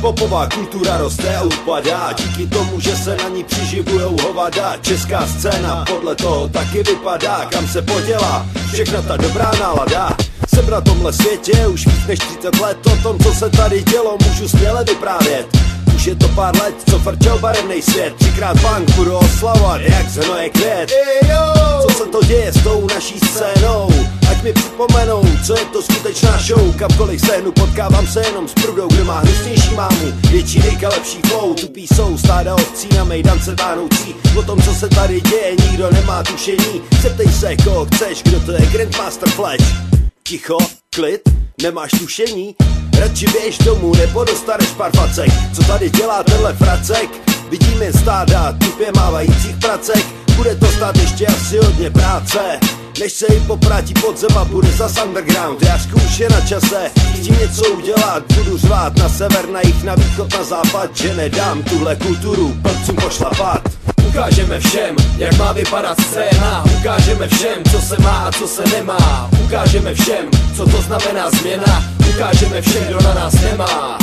Hiphopová kultura roste a upadá, díky tomu, že se na ní přiživujou hovada. Česká scéna podle toho taky vypadá, kam se podělá všechna ta dobrá nálada. Jsem na tomhle světě už víc než 30 let, o tom, co se tady dělo, můžu směle vyprávět. Už je to pár let, co frčel barevnej svět, 3krát punk budu oslavovat, jak zhnoje květ. Co se to děje s tou naší scénou? Ať mi připomenou, co je to skutečná show. Kamkoliv sehnu, potkávám se jenom s prudou, kdo má hnusnější mámu, větší dejka, lepší flow. Tupí jsou stáda ovcí na mejdance vánoucí. O tom, co se tady děje, nikdo nemá tušení. Zeptej se, koho chceš, kdo to je Grandmaster Flash. Ticho, klid, nemáš tušení? Radši běž domů, nebo dostaneš pár facek. Co tady dělá tenhle fracek? Vidím jen stáda tupě mávajících pracek. Bude to stát ještě asi hodně práce, než se jim poprátí pod zem a bude zas underground. Jařku už je na čase, chtím něco udělat. Budu řvát na sever, na jih, na východ, na západ, že nedám tuhle kulturu blbcům pošlapat. Ukážeme všem, jak má vypadat scéna. Ukážeme všem, co se má a co se nemá. Ukážeme všem, co to znamená změna. Ukážeme všem, kdo na nás nemá.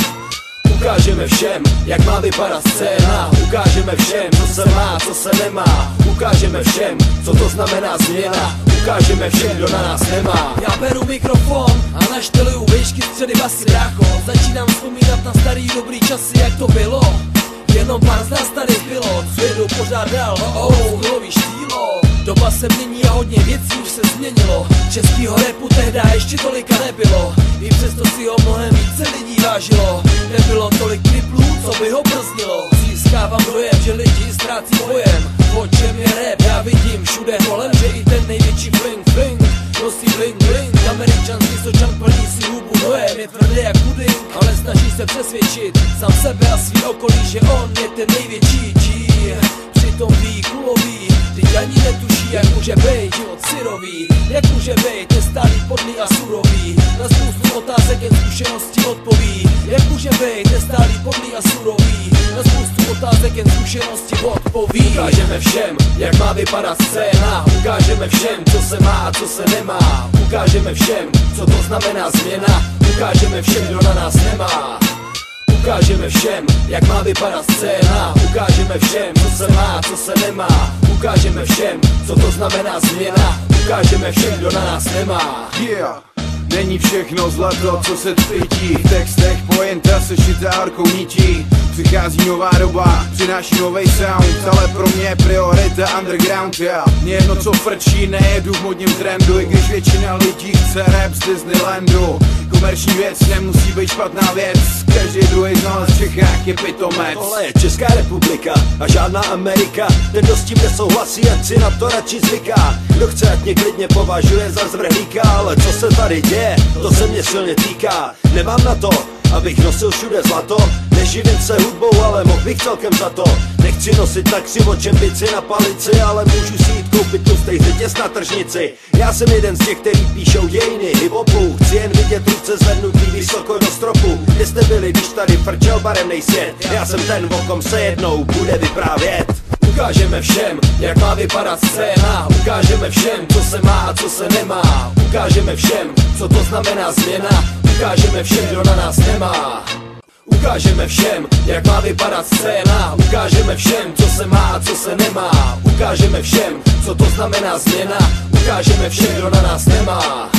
Ukážeme všem, jak má vypadat scéna. Ukážeme všem, co se má, co se nemá. Ukážeme všem, co to znamená změna. Ukážeme všem, kdo na nás nemá. Já beru mikrofon a našteluju výšky, středy, basy, brácho. Začínám vzpomínat na starý dobrý časy, jak to bylo. Jenom pár z nás tady bylo, co jedu pořád dál, nový štýlo. Doba se mění a hodně věcí už se změnilo. Českýho rapu tehdy ještě tolika nebylo, i přesto si ho mnohem více lidí vážilo. Nebylo tolik triplů, co by ho brzdilo. Získávám dojem, že lidi ztrácí pojem. O čem je rap, já vidím všude kolem, že i ten největší fling fling nosí bling bling. Američanský sočan plní si hubu dojem, je tvrdý jak puding, ale snaží se přesvědčit sám sebe a svý okolí, že on je ten největší G. Přitom ví kulový, teď ani netuší, jak může být život syrový. Jak může být nestálý, podlý a surový. Na spoustu otázek jen zkušenosti odpoví. Jak může být nestálý, podlý a surový. Na spoustu otázek jen zkušenosti odpoví. Ukážeme všem, jak má vypadat scéna. Ukážeme všem, co se má a co se nemá. Ukážeme všem, co to znamená změna. Ukážeme všem, kdo na nás nemá. Ukážeme všem, jak má vypadat scéna. Ukážeme všem, co se má, co se nemá. Ukážeme všem, co to znamená změna. Ukážeme všem, kdo na nás nemá. Není všechno zlato, co se cítí. V textech pointa se šitá horkou nití. Přichází nová doba, přináší novej sound, ale pro mě je priorita underground, Mě jedno co frčí, nejedu v modním trendu, i když většina lidí chce rap z Disneylandu. Komerční věc nemusí být špatná věc, každý druhý znalec v Čechách je pitomec. Tohle je Česká republika a žádná Amerika. Ten, kdo s tím nesouhlasí, ať si na to radši zvyká. Kdo chce, ať mě klidně považuje za zvrhlíka, ale co se tady děje, to se mě silně týká. Nemám na to, abych nosil všude zlato, neživím se hudbou, ale mohl bych celkem za to. Nechci nosit taxi o čempici na palici, ale můžu si jít koupit tlustej řetěz na tržnici. Já jsem jeden z těch, který píšou dějiny hip-hopu. Chci jen vidět ruce zvednutý vysoko do stropu. Kde jste byli, když tady frčel barevnej svět? Já jsem ten, o kom se jednou bude vyprávět. Ukážeme všem, jak má vypadat scéna. Ukážeme všem, co se má a co se nemá. Ukážeme všem, co to znamená změna. Ukážeme všem, kdo na nás nemá. Ukážeme všem, jak má vypadat scéna. Ukážeme všem, co se má a co se nemá. Ukážeme všem, co to znamená změna. Ukážeme všem, kdo na nás nemá.